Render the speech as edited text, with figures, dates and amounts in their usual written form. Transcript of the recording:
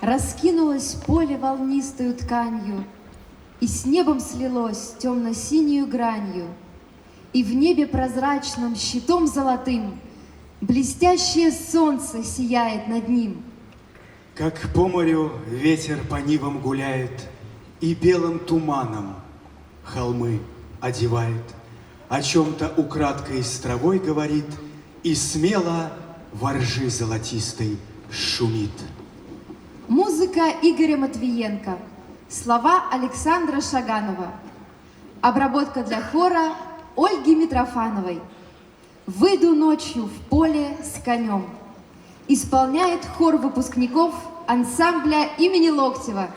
Раскинулось поле волнистою тканью, и с небом слилось темно-синюю гранью, и в небе прозрачном щитом золотым блестящее солнце сияет над ним. Как по морю ветер по нивам гуляет, и белым туманом холмы одевает, о чем-то украдкой с травой говорит, и смело во ржи золотистой шумит. Музыка Игоря Матвиенко, слова Александра Шаганова, обработка для хора Ольги Митрофановой. «Выйду ночью в поле с конем» исполняет хор выпускников ансамбля имени Локтева.